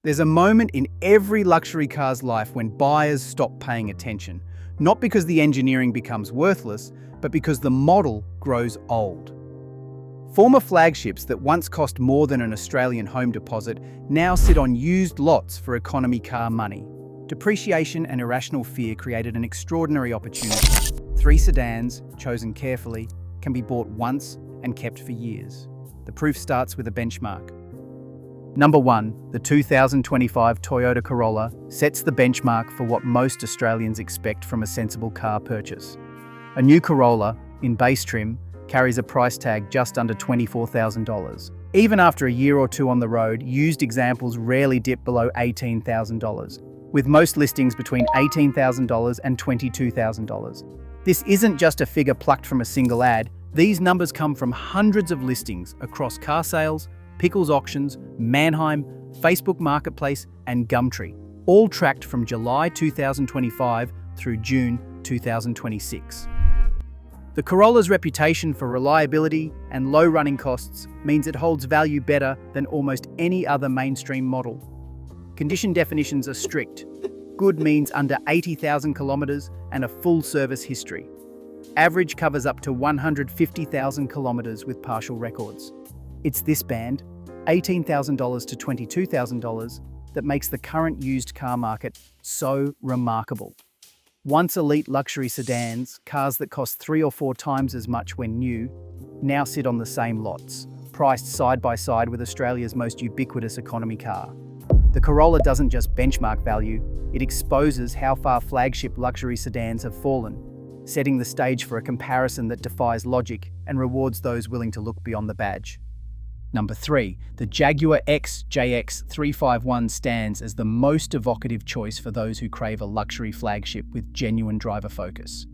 There's a moment in every luxury car's life when buyers stop paying attention, not because the engineering becomes worthless, but because the model grows old. Former flagships that once cost more than an Australian home deposit now sit on used lots for economy car money. Depreciation and irrational fear created an extraordinary opportunity. 3 sedans, chosen carefully, can be bought once and kept for years. The proof starts with a benchmark. Number 1, the 2025 Toyota Corolla sets the benchmark for what most Australians expect from a sensible car purchase. A new Corolla, in base trim, carries a price tag just under $24,000. Even after a year or two on the road, used examples rarely dip below $18,000, with most listings between $18,000 and $22,000. This isn't just a figure plucked from a single ad. These numbers come from hundreds of listings across car sales, Pickles Auctions, Manheim, Facebook Marketplace, and Gumtree, all tracked from July 2025 through June 2026. The Corolla's reputation for reliability and low running costs means it holds value better than almost any other mainstream model. Condition definitions are strict. Good means under 80,000 kilometers and a full service history. Average covers up to 150,000 kilometers with partial records. It's this band, $18,000 to $22,000, that makes the current used car market so remarkable. Once elite luxury sedans, cars that cost 3 or 4 times as much when new, now sit on the same lots, priced side by side with Australia's most ubiquitous economy car. The Corolla doesn't just benchmark value, it exposes how far flagship luxury sedans have fallen, setting the stage for a comparison that defies logic and rewards those willing to look beyond the badge. Number 3, the Jaguar XJ 351 stands as the most evocative choice for those who crave a luxury flagship with genuine driver focus.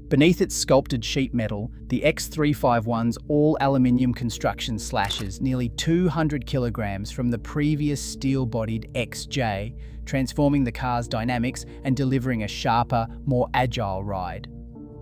Beneath its sculpted sheet metal, the X351's all-aluminium construction slashes nearly 200 kilograms from the previous steel-bodied XJ, transforming the car's dynamics and delivering a sharper, more agile ride.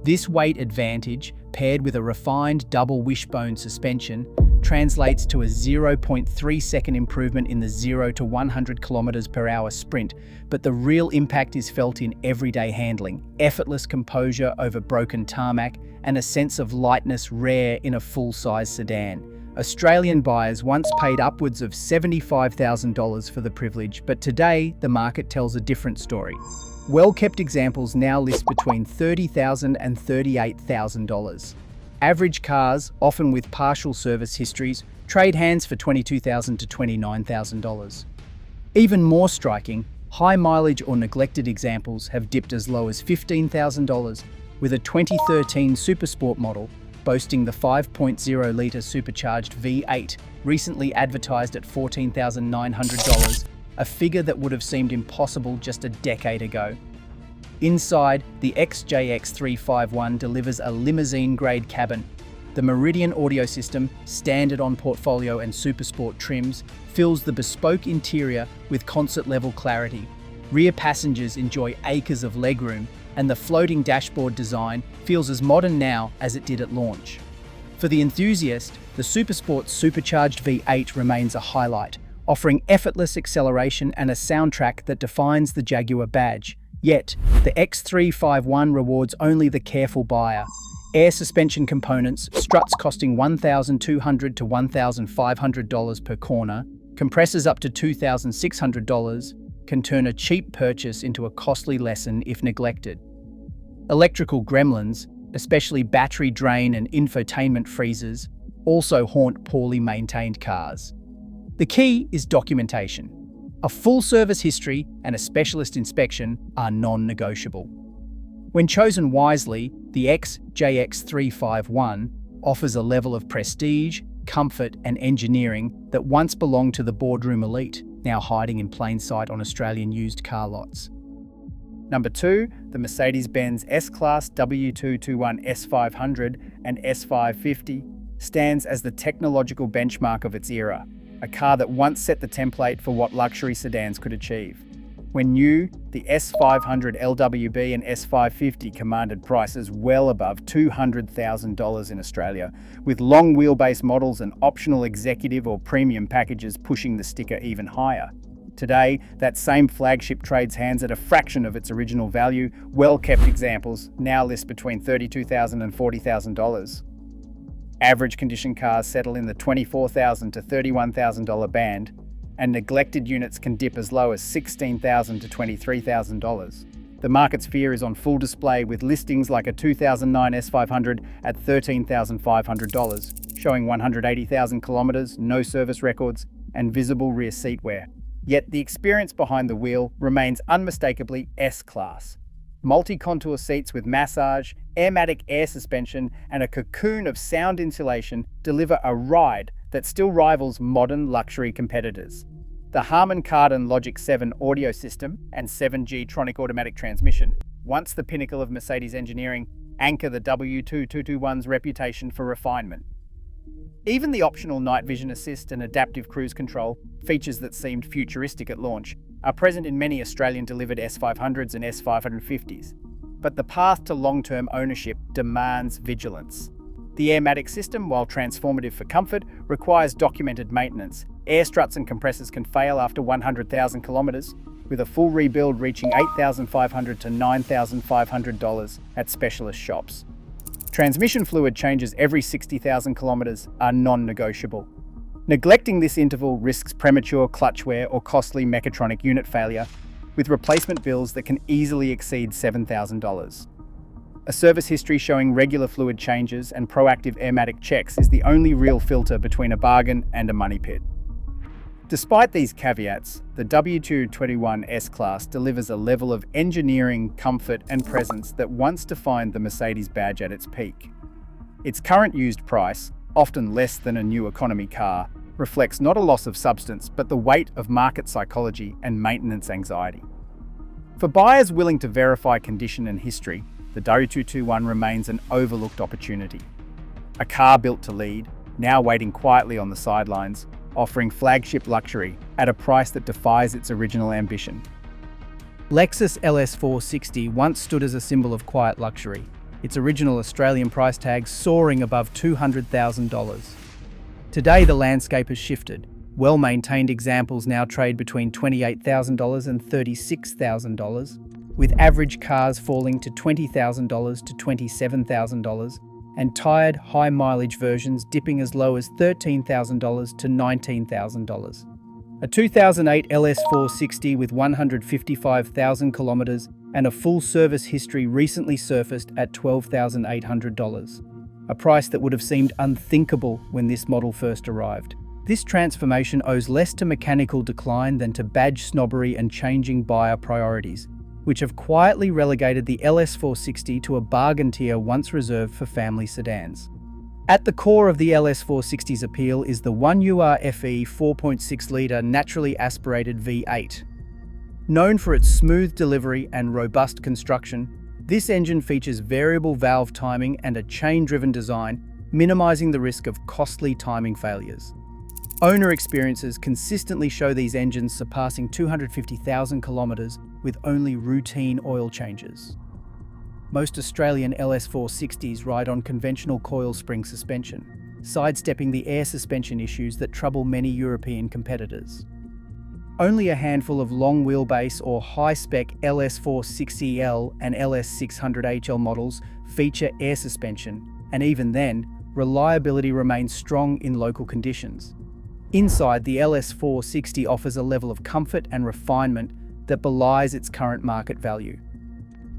This weight advantage, paired with a refined double wishbone suspension, translates to a 0.3-second improvement in the 0 to 100 kilometers per hour sprint, but the real impact is felt in everyday handling, effortless composure over broken tarmac, and a sense of lightness rare in a full-size sedan. Australian buyers once paid upwards of $75,000 for the privilege, but today the market tells a different story. Well-kept examples now list between $30,000 and $38,000. Average cars, often with partial service histories, trade hands for $22,000 to $29,000. Even more striking, high mileage or neglected examples have dipped as low as $15,000, with a 2013 Supersport model boasting the 5.0-litre supercharged V8 recently advertised at $14,900, a figure that would have seemed impossible just a decade ago. Inside, the XJ 351 delivers a limousine-grade cabin. The Meridian audio system, standard on Portfolio and Supersport trims, fills the bespoke interior with concert-level clarity. Rear passengers enjoy acres of legroom, and the floating dashboard design feels as modern now as it did at launch. For the enthusiast, the Supersport's supercharged V8 remains a highlight, offering effortless acceleration and a soundtrack that defines the Jaguar badge. Yet, the X351 rewards only the careful buyer. Air suspension components, struts costing $1,200 to $1,500 per corner, compressors up to $2,600, can turn a cheap purchase into a costly lesson if neglected. Electrical gremlins, especially battery drain and infotainment freezers, also haunt poorly maintained cars. The key is documentation. A full service history and a specialist inspection are non-negotiable. When chosen wisely, the XJ 351 offers a level of prestige, comfort, and engineering that once belonged to the boardroom elite, now hiding in plain sight on Australian used car lots. Number 2, the Mercedes-Benz S-Class W221 S500 and S550 stands as the technological benchmark of its era, a car that once set the template for what luxury sedans could achieve. When new, the S500 LWB and S550 commanded prices well above $200,000 in Australia, with long wheelbase models and optional executive or premium packages pushing the sticker even higher. Today, that same flagship trades hands at a fraction of its original value. Well-kept examples now list between $32,000 and $40,000. Average condition cars settle in the $24,000 to $31,000 band, and neglected units can dip as low as $16,000 to $23,000. The market's fear is on full display with listings like a 2009 S500 at $13,500, showing 180,000 kilometers, no service records, and visible rear seatwear. Yet the experience behind the wheel remains unmistakably S-Class. Multi-contour seats with massage, airmatic air suspension, and a cocoon of sound insulation deliver a ride that still rivals modern luxury competitors. The Harman Kardon Logic 7 audio system and 7G Tronic automatic transmission, once the pinnacle of Mercedes engineering, anchor the W2221's reputation for refinement. Even the optional night vision assist and adaptive cruise control, features that seemed futuristic at launch, are present in many Australian-delivered S500s and S550s. But the path to long-term ownership demands vigilance. The airmatic system, while transformative for comfort, requires documented maintenance. Air struts and compressors can fail after 100,000 kilometers, with a full rebuild reaching $8,500 to $9,500 at specialist shops. Transmission fluid changes every 60,000 kilometers are non-negotiable. Neglecting this interval risks premature clutch wear or costly mechatronic unit failure, with replacement bills that can easily exceed $7,000. A service history showing regular fluid changes and proactive airmatic checks is the only real filter between a bargain and a money pit. Despite these caveats, the W221 S-Class delivers a level of engineering, comfort, and presence that once defined the Mercedes badge at its peak. Its current used price, often less than a new economy car, reflects not a loss of substance, but the weight of market psychology and maintenance anxiety. For buyers willing to verify condition and history, the W221 remains an overlooked opportunity. A car built to lead, now waiting quietly on the sidelines, offering flagship luxury at a price that defies its original ambition. Lexus LS460 once stood as a symbol of quiet luxury, its original Australian price tag soaring above $200,000. Today the landscape has shifted. Well-maintained examples now trade between $28,000 and $36,000, with average cars falling to $20,000 to $27,000, and tired, high-mileage versions dipping as low as $13,000 to $19,000. A 2008 LS460 with 155,000 kilometers and a full service history recently surfaced at $12,800, a price that would have seemed unthinkable when this model first arrived. This transformation owes less to mechanical decline than to badge snobbery and changing buyer priorities, which have quietly relegated the LS460 to a bargain tier once reserved for family sedans. At the core of the LS460's appeal is the 1UR-FE 4.6-litre naturally aspirated V8. Known for its smooth delivery and robust construction, this engine features variable valve timing and a chain-driven design, minimizing the risk of costly timing failures. Owner experiences consistently show these engines surpassing 250,000 kilometers with only routine oil changes. Most Australian LS460s ride on conventional coil spring suspension, sidestepping the air suspension issues that trouble many European competitors. Only a handful of long wheelbase or high-spec LS460L and LS600HL models feature air suspension, and even then, reliability remains strong in local conditions. Inside, the LS460 offers a level of comfort and refinement that belies its current market value.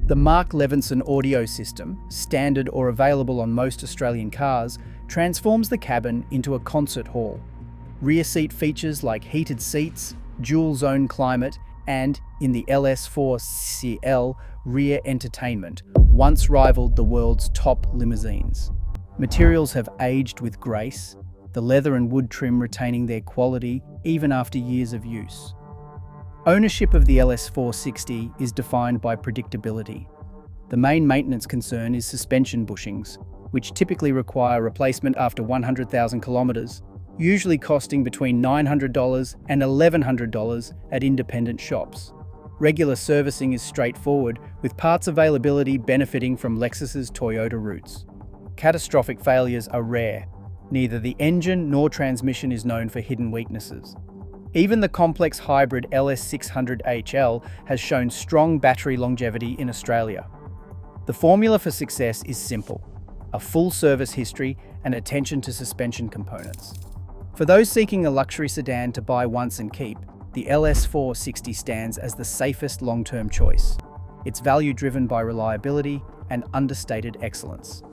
The Mark Levinson audio system, standard or available on most Australian cars, transforms the cabin into a concert hall. Rear seat features like heated seats, dual zone climate, and, in the LS460L, rear entertainment, once rivaled the world's top limousines. Materials have aged with grace, the leather and wood trim retaining their quality even after years of use. Ownership of the LS460 is defined by predictability. The main maintenance concern is suspension bushings, which typically require replacement after 100,000 kilometers, usually costing between $900 and $1,100 at independent shops. Regular servicing is straightforward, with parts availability benefiting from Lexus's Toyota roots. Catastrophic failures are rare. Neither the engine nor transmission is known for hidden weaknesses. Even the complex hybrid LS600HL has shown strong battery longevity in Australia. The formula for success is simple: a full service history and attention to suspension components. For those seeking a luxury sedan to buy once and keep, the LS460 stands as the safest long-term choice. It's value driven by reliability and understated excellence.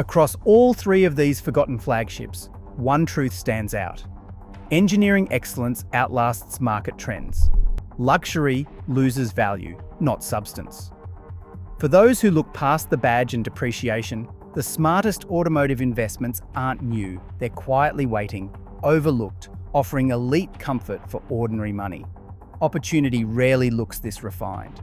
Across all three of these forgotten flagships, one truth stands out. Engineering excellence outlasts market trends. Luxury loses value, not substance. For those who look past the badge and depreciation, the smartest automotive investments aren't new. They're quietly waiting, overlooked, offering elite comfort for ordinary money. Opportunity rarely looks this refined.